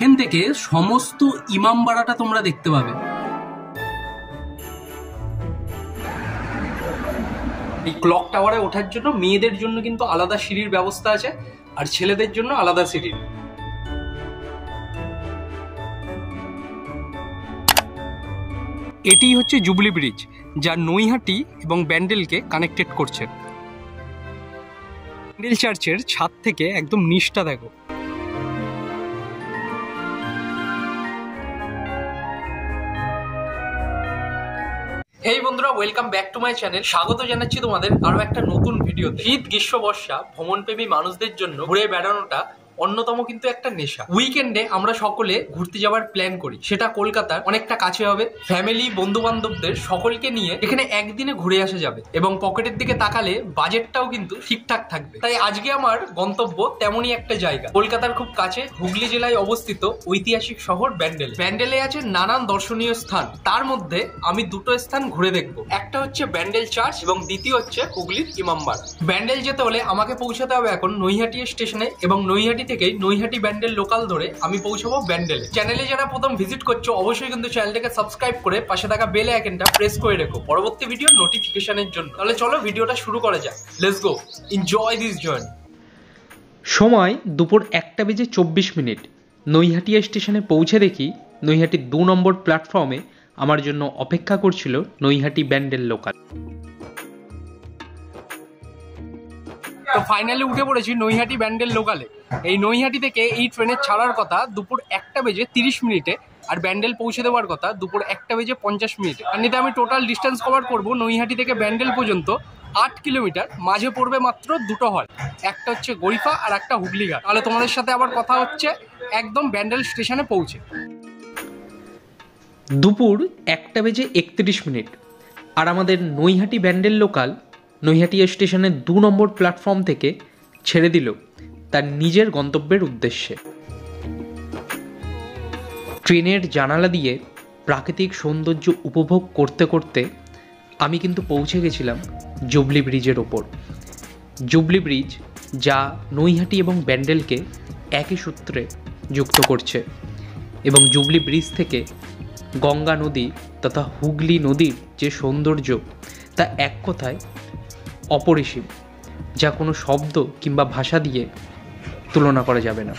এখান থেকে সমস্ত ইমামবাড়াটা তোমরা দেখতে পাবে। এই ক্লক টাওয়ারে ওঠার জন্য মেয়েদের জন্য কিন্তু আলাদা সিঁড়ির ব্যবস্থা আছে, আর ছেলেদের জন্য আলাদা সিঁড়ি। এটি হচ্ছে জুবলি ব্রিজ, যা নৈহাটি এবং ব্যান্ডেলকে কানেক্টেড করছে। ব্যান্ডেল চার্চের ছাদ থেকে একদম নিচটা দেখো। এই বন্ধুরা, welcome back to my channel. স্বাগত জানাচ্ছি তোমাদের আরো একটা নতুন ভিডিওতে। শীত, গ্রীষ্ম, বর্ষা ভ্রমণপ্রেমী মানুষদের জন্য ঘুরে বেড়ানোটা অন্যতম কিন্তু একটা নেশা। উইকেন্ডে আমরা সকলে ঘুরতে যাওয়ার প্ল্যান করি, সেটা কলকাতার অনেকটা কাছে হবে। ফ্যামিলি, বন্ধু বান্ধবদের সকলকে নিয়ে এখানে একদিনে ঘুরে আসা যাবে এবং পকেটের দিকে তাকালে বাজেটটাও কিন্তু ঠিকঠাক থাকবে। তাই আজকে আমার গন্তব্য তেমনই একটা জায়গা, কলকাতার খুব কাছে হুগলি জেলায় অবস্থিত ঐতিহাসিক শহর ব্যান্ডেল। ব্যান্ডেলে আছে নানান দর্শনীয় স্থান, তার মধ্যে আমি দুটো স্থান ঘুরে দেখবো। একটা হচ্ছে ব্যান্ডেল চার্চ এবং দ্বিতীয় হচ্ছে হুগলির ইমামবাড়া। ব্যান্ডেল যেতে হলে আমাকে পৌঁছাতে হবে এখন নৈহাটি স্টেশনে, এবং নৈহাটি থেকেই নৈহাটি ব্যান্ডেল লোকাল ধরে আমি পৌঁছাবো ব্যান্ডেলে। চ্যানেলে যারা প্রথম ভিজিট করছো অবশ্যই কিন্তু চ্যানেলটাকে সাবস্ক্রাইব করে পাশে থাকা বেল আইকনটা প্রেস করে রেখো পরবর্তী ভিডিও নোটিফিকেশনের জন্য। তাহলে চলো ভিডিওটা শুরু করা যাক। Let's go, enjoy this journey. সময় দুপুর 1:24। নৈহাটি স্টেশনে পৌঁছে দেখি নৈহাটির 2 নম্বর প্ল্যাটফর্মে আমার জন্য অপেক্ষা করছিল নৈহাটি ব্যান্ডেল লোকাল। তো ফাইনালি উঠে পড়েছি নৈহাটি ব্যান্ডেল লোকালে। এই নৈহাটি থেকে এই ট্রেনের ছাড়ার কথা দুপুর 1:30, আর ব্যান্ডেল পৌঁছে দেওয়ার কথা দুপুর 1:50। আর নিতে আমি টোটাল ডিস্টেন্স কভার করব নৈহাটি থেকে ব্যান্ডেল পর্যন্ত 8 কিলোমিটার। মাঝে পড়বে মাত্র দুটো হল, একটা হচ্ছে গরিফা আর একটা হুগলিঘাট। তাহলে তোমাদের সাথে আবার কথা হচ্ছে একদম ব্যান্ডেল স্টেশনে পৌঁছে। দুপুর 1:31, আর আমাদের নৈহাটি ব্যান্ডেল লোকাল নৈহাটি স্টেশনের 2 নম্বর প্ল্যাটফর্ম থেকে ছেড়ে দিল তার নিজের গন্তব্যের উদ্দেশ্যে। ট্রেনের জানালা দিয়ে প্রাকৃতিক সৌন্দর্য উপভোগ করতে করতে আমি কিন্তু পৌঁছে গেছিলাম জুবলি ব্রিজের ওপর। জুবলি ব্রিজ যা নৈহাটি এবং ব্যান্ডেলকে একই সূত্রে যুক্ত করছে, এবং জুবলি ব্রিজ থেকে গঙ্গা নদী তথা হুগলি নদীর যে সৌন্দর্য তা এক কথায় অপরিসীম, যা কোনো শব্দ কিংবা ভাষা দিয়ে তুলনা করা যাবে না।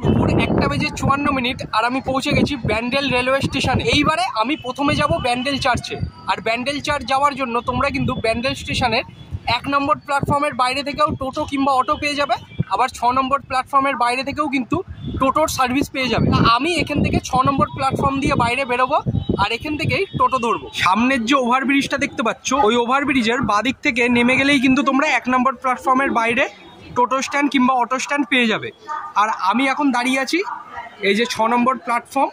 দুপুর 1:54, আর আমি পৌঁছে গেছি ব্যান্ডেল রেলওয়ে স্টেশনে। এইবারে আমি প্রথমে যাব ব্যান্ডেল চার্চে, আর ব্যান্ডেল চার্চ যাওয়ার জন্য তোমরা কিন্তু ব্যান্ডেল স্টেশনের 1 নম্বর প্ল্যাটফর্মের বাইরে থেকেও টোটো কিংবা অটো পেয়ে যাবে, আবার 6 নম্বর প্ল্যাটফর্মের বাইরে থেকেও কিন্তু টোটোর সার্ভিস পেয়ে যাবে। আমি এখান থেকে 6 নম্বর প্ল্যাটফর্ম দিয়ে বাইরে বেরোবো, আর এখান থেকেই টোটো ধরবো। সামনের যে ওভারব্রিজটা দেখতে পাচ্ছ, ওই ওভারব্রিজের বাদিক থেকে নেমে গেলেই কিন্তু তোমরা 1 নম্বর প্ল্যাটফর্মের বাইরে টোটো স্ট্যান্ড কিংবা অটো স্ট্যান্ড পেয়ে যাবে। আর আমি এখন দাঁড়িয়ে আছি এই যে 6 নম্বর প্ল্যাটফর্ম,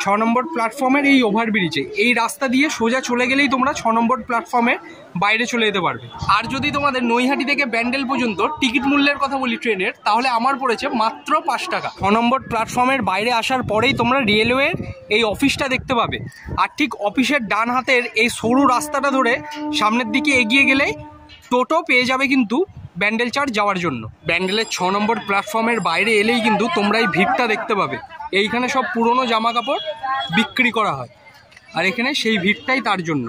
6 নম্বর প্ল্যাটফর্মের এই ওভারব্রিজে। এই রাস্তা দিয়ে সোজা চলে গেলেই তোমরা 6 নম্বর প্ল্যাটফর্মে বাইরে চলে যেতে পারবে। আর যদি তোমাদের নৈহাটি থেকে ব্যান্ডেল পর্যন্ত টিকিট মূল্যের কথা বলি ট্রেনের, তাহলে আমার পড়েছে মাত্র 5 টাকা। 6 নম্বর প্ল্যাটফর্মের বাইরে আসার পরেই তোমরা রেলওয়ের এই অফিসটা দেখতে পাবে, আর ঠিক অফিসের ডান হাতের এই সরু রাস্তাটা ধরে সামনের দিকে এগিয়ে গেলেই টোটো পেয়ে যাবে কিন্তু ব্যান্ডেল চার্চ যাওয়ার জন্য। ব্যান্ডেলের 6 নম্বর প্ল্যাটফর্মের বাইরে এলেই কিন্তু তোমরা এই ভিড়টা দেখতে পাবে। এইখানে সব পুরনো জামা কাপড় বিক্রি করা হয়, আর এখানে সেই ভিড়টাই তার জন্য।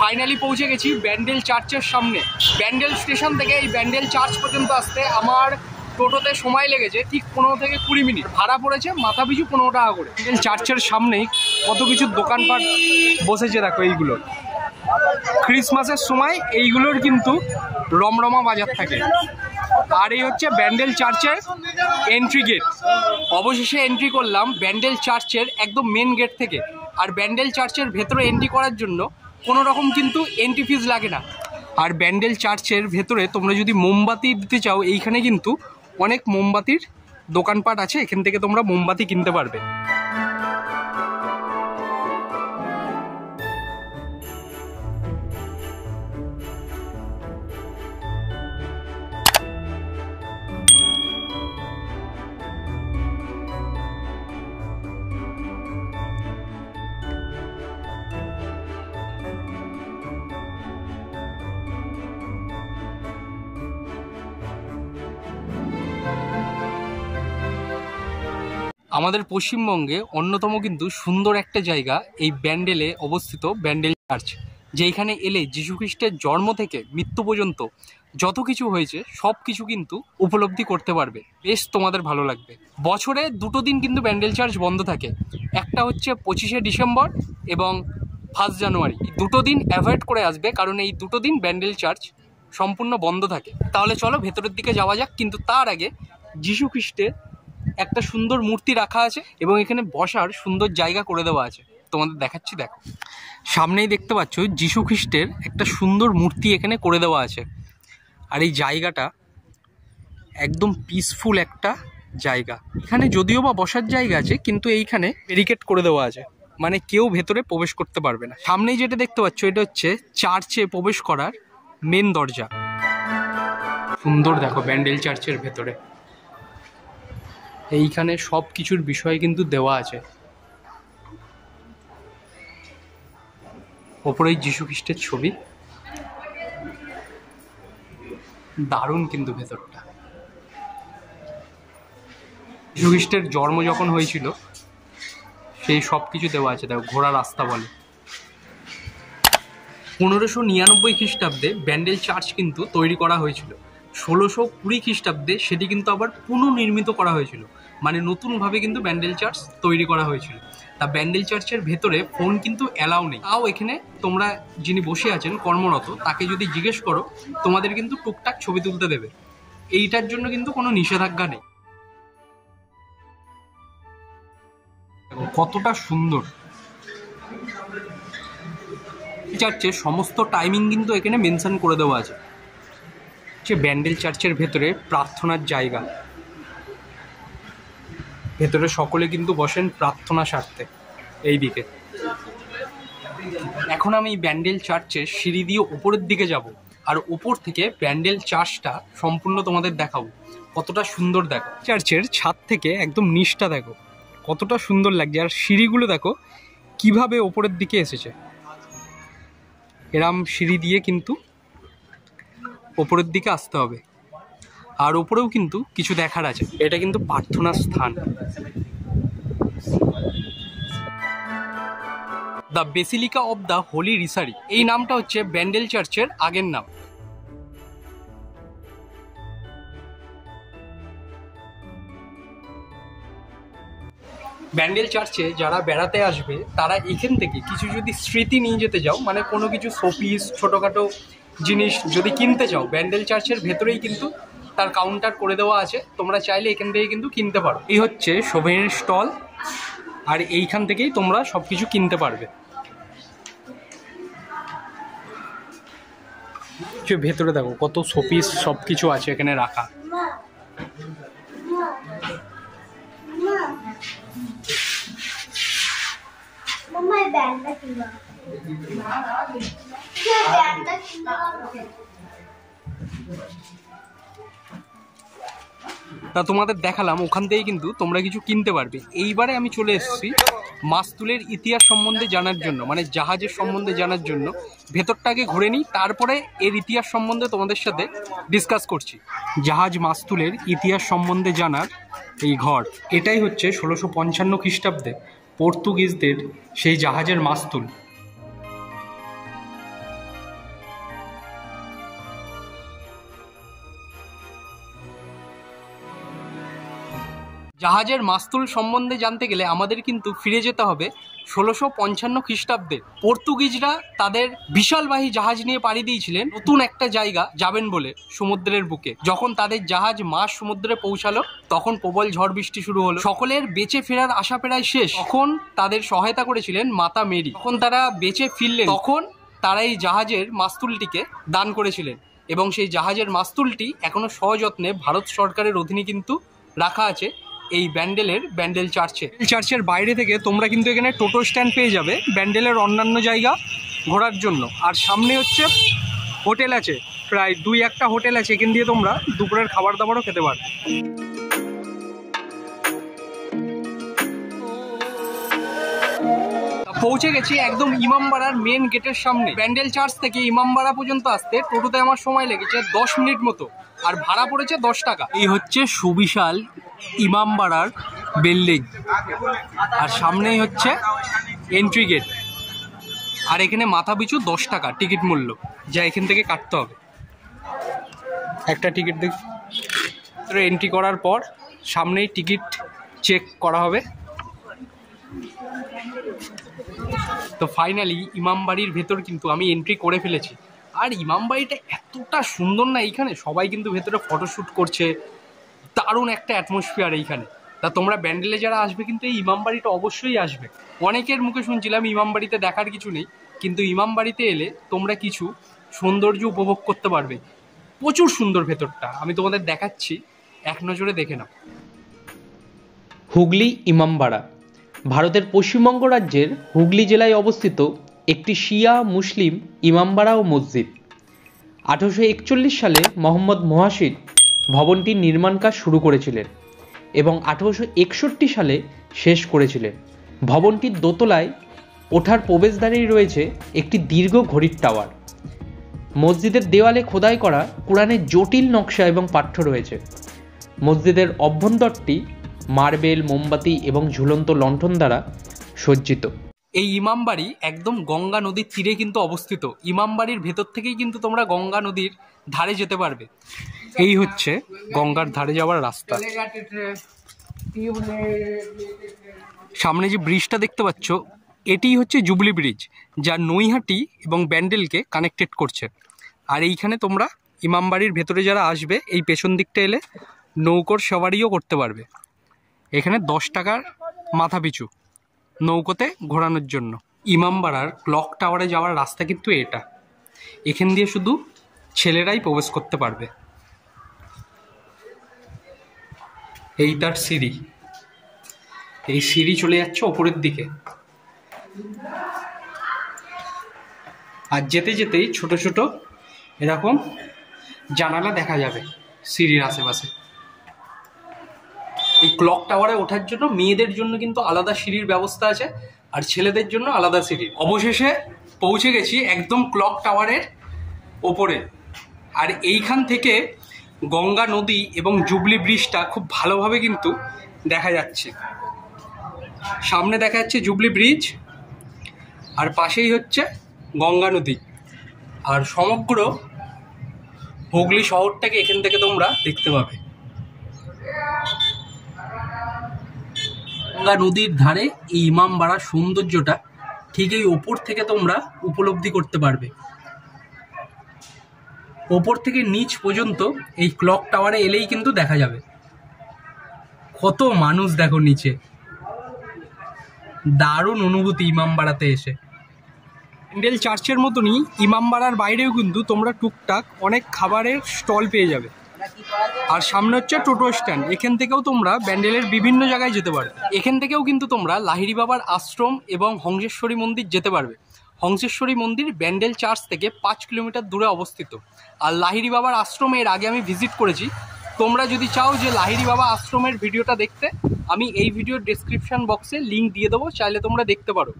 ফাইনালি পৌঁছে গেছি ব্যান্ডেল চার্চের সামনে। ব্যান্ডেল স্টেশন থেকে এই ব্যান্ডেল চার্চ পর্যন্ত আসতে আমার টোটোতে সময় লেগেছে ঠিক 15 থেকে 20 মিনিট। ভাড়া পড়েছে মাথা পিছু 15 টাকা করে। ব্যান্ডেল চার্চের সামনেই কত কিছু দোকানপাট বসেছে দেখো। এইগুলো ক্রিসমাসের সময় এইগুলোর কিন্তু রমরমা বাজার থাকে। আর এই হচ্ছে ব্যান্ডেল চার্চের এন্ট্রি গেট। অবশেষে এন্ট্রি করলাম ব্যান্ডেল চার্চের একদম মেন গেট থেকে। আর ব্যান্ডেল চার্চের ভেতরে এন্ট্রি করার জন্য কোনো রকম কিন্তু এন্ট্রি ফিজ লাগে না। আর ব্যান্ডেল চার্চের ভেতরে তোমরা যদি মোমবাতি দিতে চাও, এইখানে কিন্তু অনেক মোমবাতির দোকানপাট আছে, এখান থেকে তোমরা মোমবাতি কিনতে পারবে। আমাদের পশ্চিমবঙ্গে অন্যতম কিন্তু সুন্দর একটা জায়গা এই ব্যান্ডেলে অবস্থিত ব্যান্ডেল চার্চ, যেখানে এলে যীশুখ্রিস্টের জন্ম থেকে মৃত্যু পর্যন্ত যত কিছু হয়েছে সব কিছু কিন্তু উপলব্ধি করতে পারবে। বেশ তোমাদের ভালো লাগবে। বছরে 2 দিন কিন্তু ব্যান্ডেল চার্চ বন্ধ থাকে, একটা হচ্ছে 25শে ডিসেম্বর এবং 1 জানুয়ারি। 2 দিন অ্যাভয়েড করে আসবে, কারণ এই 2 দিন ব্যান্ডেল চার্চ সম্পূর্ণ বন্ধ থাকে। তাহলে চলো ভেতরের দিকে যাওয়া যাক, কিন্তু তার আগে যীশুখ্রিস্টের একটা সুন্দর মূর্তি রাখা আছে এবং এখানে বসার সুন্দর জায়গা করে দেওয়া আছে, তোমাদের দেখাচ্ছি। দেখো, সামনেই দেখতে পাচ্ছ যীশুখ্রিস্টের একটা সুন্দর মূর্তি এখানে করে দেওয়া আছে। আর এই জায়গাটা একদম পিসফুল একটা জায়গা। এখানে যদিও বা বসার জায়গা আছে, কিন্তু এইখানে ব্যারিকেড করে দেওয়া আছে, মানে কেউ ভেতরে প্রবেশ করতে পারবে না। সামনেই যেটা দেখতে পাচ্ছ এটা হচ্ছে চার্চে প্রবেশ করার মেন দরজা। সুন্দর দেখো ব্যান্ডেল চার্চের ভেতরে এইখানে সব কিছুর বিষয় কিন্তু দেওয়া আছে। ওপরেই যীশুখ্রিস্টের ছবি, দারুণ কিন্তু ভেতরটা। যীশুখ্রিস্টের জন্ম যখন হয়েছিল সেই সব কিছু দেওয়া আছে। দেখো, ঘোড়া রাস্তা বলে। 1599 খ্রিস্টাব্দে ব্যান্ডেল চার্চ কিন্তু তৈরি করা হয়েছিল। 1620 খ্রিস্টাব্দে সেটি কিন্তু আবার পুনর্নির্মিত করা হয়েছিল, মানে নতুনভাবে কিন্তু ব্যান্ডেল চার্চ তৈরি করা হয়েছিল। তা ব্যান্ডেল চার্চের ভেতরে ফোন কিন্তু অ্যালাউ নেই। তাও এখানে তোমরা যিনি বসে আছেন কর্মরত, তাকে যদি জিজ্ঞেস করো তোমাদের কিন্তু টুকটাক ছবি তুলতে দেবে, এইটার জন্য কিন্তু কোনো নিষেধাজ্ঞা নেই। কতটা সুন্দর চার্চের সমস্ত টাইমিং কিন্তু এখানে মেনশন করে দেওয়া আছে। যে ব্যান্ডেল চার্চের ভেতরে প্রার্থনার জায়গা, ভেতরে সকলে কিন্তু বসেন প্রার্থনা স্বার্থে। এই দিকে এখন আমি ব্যান্ডেল চার্চের সিঁড়ি দিয়ে উপরের দিকে যাব, আর উপর থেকে ব্যান্ডেল চার্চটা সম্পূর্ণ তোমাদের দেখাবো। কতটা সুন্দর দেখো, চার্চের ছাদ থেকে একদম নিচটা দেখো কতটা সুন্দর লাগছে। আর সিঁড়িগুলো দেখো কিভাবে ওপরের দিকে এসেছে, এরম সিঁড়ি দিয়ে কিন্তু ওপরের দিকে আসতে হবে। আর ওপরেও কিন্তু কিছু দেখার আছে। এটা কিন্তু প্রার্থনার স্থান, the Basilica of the Holy Rosary. এই নামটা হচ্ছে ব্যান্ডেল চার্চের আগের নাম। ব্যান্ডেল চার্চে যারা বেড়াতে আসবে তারা এখান থেকে কিছু যদি স্মৃতি নিয়ে যেতে যাও, মানে কোনো কিছু শোপিস ছোটোখাটো জিনিস যদি কিনতে চাও, ব্যান্ডেল চার্চের ভেতরেই কিন্তু তার কাউন্টার করে দেওয়া আছে। তোমরা চাইলে এখান থেকে কিন্তু কিনতে পারো। এই হচ্ছে সোভেনির স্টল, আর এইখান থেকেই তোমরা সব কিছু কিনতে পারবে। ভেতরে দেখো কত শোপিস সব কিছু আছে এখানে রাখা। তা তোমাদের দেখালাম, ওখান থেকেই কিন্তু তোমরা কিছু কিনতে পারবে। এইবারে আমি চলে এসেছি মাস্তুলের ইতিহাস সম্বন্ধে জানার জন্য, মানে জাহাজের সম্বন্ধে জানার জন্য। ভেতরটাকে ঘুরে নিই, তারপরে এর ইতিহাস সম্বন্ধে তোমাদের সাথে ডিসকাস করছি। জাহাজ মাস্তুলের ইতিহাস সম্বন্ধে জানার এই ঘর, এটাই হচ্ছে 1655 খ্রিস্টাব্দে পর্তুগিজদের সেই জাহাজের মাস্তুল। জাহাজের মাস্তুল সম্বন্ধে জানতে গেলে আমাদের কিন্তু ফিরে যেতে হবে 1655 খ্রিস্টাব্দে। পর্তুগিজরা তাদের বিশালবাহী জাহাজ নিয়ে পাড়ি দিয়েছিলেন নতুন একটা জায়গা যাবেন বলে সমুদ্রের বুকে। যখন তাদের জাহাজ মাঝ সমুদ্রে পৌঁছালো তখন প্রবল ঝড় বৃষ্টি শুরু হলো। সকলের বেঁচে ফেরার আশা প্রায় শেষ। তখন তাদের সহায়তা করেছিলেন মাতা মেরি। যখন তারা বেঁচে ফিরলেন তখন তারা এই জাহাজের মাস্তুলটিকে দান করেছিলেন, এবং সেই জাহাজের মাস্তুলটি এখনো সযত্নে ভারত সরকারের অধীনে কিন্তু রাখা আছে এই ব্যান্ডেল চার্চে। চার্চের বাইরে থেকে তোমরা কিন্তু এখানে টোটো স্ট্যান্ড পেয়ে যাবে ব্যান্ডেলের অন্যান্য জায়গা ঘোরার জন্য। আর সামনে হচ্ছে হোটেল আছে, প্রায় 2-1টা হোটেল আছে, এখান দিয়ে তোমরা দুপুরের খাবার দাবারও খেতে পারবে। পৌঁছে গেছি একদম ইমামবাড়ার মেন গেটের সামনে। ব্যান্ডেল চার্চ থেকে ইমামবাড়া পর্যন্ত আসতে টোটোতে আমার সময় লেগেছে 10 মিনিট মতো, আর ভাড়া পড়েছে 10 টাকা। এই হচ্ছে সুবিশাল ইমামবাড়ার বিল্ডিং, আর সামনেই হচ্ছে এন্ট্রি গেট। আর এখানে মাথা পিছু 10 টাকা টিকিট মূল্য, যা এখান থেকে কাটতে হবে। একটা টিকিট দেখ, এন্ট্রি করার পর সামনেই টিকিট চেক করা হবে। তো ফাইনালি ইমামবাড়ির ভেতর কিন্তু আমি এন্ট্রি করে ফেলেছি। আর ইমামবাড়িটা এতটা সুন্দর না, এইখানে সবাই কিন্তু ভেতরে ফটোশ্যুট করছে, দারুণ একটা অ্যাটমসফিয়ার এইখানে। তা তোমরা ব্যান্ডেলে যারা আসবে কিন্তু এই ইমামবাড়িটা অবশ্যই আসবে। অনেকের মুখে শুনছিলাম ইমামবাড়িতে দেখার কিছু নেই, কিন্তু ইমামবাড়িতে এলে তোমরা কিছু সৌন্দর্য উপভোগ করতে পারবে। প্রচুর সুন্দর ভেতরটা, আমি তোমাদের দেখাচ্ছি, এক নজরে দেখে নাও। হুগলি ইমামবাড়া ভারতের পশ্চিমবঙ্গ রাজ্যের হুগলি জেলায় অবস্থিত একটি শিয়া মুসলিম ইমামবাড়া ও মসজিদ। 1841 সালে মোহাম্মদ মুহাসির ভবনটির নির্মাণ কাজ শুরু করেছিলেন এবং 1861 সালে শেষ করেছিলেন। ভবনটির দোতলায় ওঠার প্রবেশদ্বারেই রয়েছে একটি দীর্ঘ ঘড়ির টাওয়ার। মসজিদের দেওয়ালে খোদাই করা কোরআনের জটিল নকশা এবং পাঠ্য রয়েছে। মসজিদের অভ্যন্তরটি মার্বেল, মোমবাতি এবং ঝুলন্ত লণ্ঠন দ্বারা সজ্জিত। এই ইমামবাড়ি একদম গঙ্গা নদীর তীরে কিন্তু অবস্থিত। ইমামবাড়ির ভেতর থেকেই কিন্তু তোমরা গঙ্গা নদীর ধারে যেতে পারবে। এই হচ্ছে গঙ্গার ধারে যাওয়ার রাস্তা। সামনে যে ব্রিজটা দেখতে পাচ্ছ, এটি হচ্ছে জুবলি ব্রিজ, যা নৈহাটি এবং ব্যান্ডেলকে কানেক্টেড করছে। আর এইখানে তোমরা ইমামবাড়ির ভেতরে যারা আসবে, এই পেছন দিকটা এলে নৌকোর সওয়ারিও করতে পারবে। এখানে 10 টাকার মাথা পিছু নৌকোতে ঘোরানোর জন্য। ইমামবাড়ার ক্লক টাওয়ারে যাওয়ার রাস্তা কিন্তু এটা, এখান দিয়ে শুধু ছেলেরাই প্রবেশ করতে পারবে। এই তার সিঁড়ি, এই সিঁড়ি চলে যাচ্ছে ওপরের দিকে। আর যেতে যেতেই ছোট ছোট এরকম জানালা দেখা যাবে সিঁড়ির আশেপাশে। এই ক্লক টাওয়ারে ওঠার জন্য মেয়েদের জন্য কিন্তু আলাদা সিঁড়ির ব্যবস্থা আছে, আর ছেলেদের জন্য আলাদা সিঁড়ি। অবশেষে পৌঁছে গেছি একদম ক্লক টাওয়ারের ওপরে। আর এইখান থেকে গঙ্গা নদী এবং জুবলি ব্রিজটা খুব ভালোভাবে কিন্তু দেখা যাচ্ছে। সামনে দেখা যাচ্ছে জুবলি ব্রিজ, আর পাশেই হচ্ছে গঙ্গা নদী। আর সমগ্র হুগলি শহরটাকে এখান থেকে তোমরা দেখতে পাবে। গঙ্গা নদীর ধারে এই ইমামবাড়ার সৌন্দর্যটা ঠিক এই ওপর থেকে তোমরা উপলব্ধি করতে পারবে। ওপর থেকে নিচ পর্যন্ত এই ক্লক টাওয়ারে এলেই কিন্তু দেখা যাবে। কত মানুষ দেখো নিচে, দারুণ অনুভূতি ইমামবাড়াতে এসে। ব্যান্ডেল চার্চের মতনই ইমামবাড়ার বাইরেও কিন্তু তোমরা টুকটাক অনেক খাবারের স্টল পেয়ে যাবে। আর সামনে হচ্ছে টোটো স্ট্যান্ড, এখান থেকেও তোমরা ব্যান্ডেলের বিভিন্ন জায়গায় যেতে পারবে। এখান থেকেও কিন্তু তোমরা লাহিড়ী বাবার আশ্রম এবং হংসেশ্বরী মন্দির যেতে পারবে। হংসেশ্বরী মন্দির ব্যান্ডেল চার্চ থেকে 5 কিলোমিটার দূরে অবস্থিত। আর লাহিড়ী বাবার আশ্রমে এর আগে আমি ভিজিট করেছি। তোমরা যদি চাও যে লাহিড়ী বাবা আশ্রমের ভিডিওটা দেখতে, আমি এই ভিডিওর ডেসক্রিপশন বক্সে লিঙ্ক দিয়ে দেবো, চাইলে তোমরা দেখতে পারো।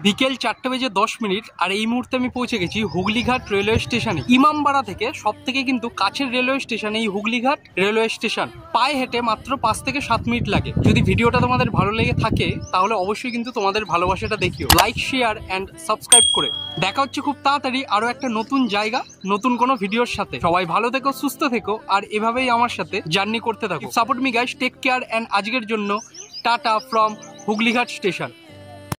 বিকেল 4:10 আর এই মুহূর্তে আমি পৌঁছে গেছি হুগলিঘাট রেলওয়ে স্টেশনে। ইমামবাড়া থেকে সব থেকে কিন্তু কাছের রেলওয়ে স্টেশন এই হুগলিঘাট রেলওয়ে স্টেশন। পায়ে হেঁটে মাত্র 5 থেকে 7 মিনিট লাগে। যদি ভিডিওটা তোমাদের ভালো লেগে থাকে তাহলে অবশ্যই কিন্তু তোমাদের ভালোবাসাটা দেখিও, লাইক, শেয়ার অ্যান্ড সাবস্ক্রাইব করে। দেখা হচ্ছে খুব তাড়াতাড়ি আরো একটা নতুন জায়গা, নতুন কোনো ভিডিওর সাথে। সবাই ভালো থেকো, সুস্থ থেকো, আর এভাবেই আমার সাথে জার্নি করতে থাকো। Support me guys, take care, and আজকের জন্য টাটা ফ্রম হুগলিঘাট স্টেশন।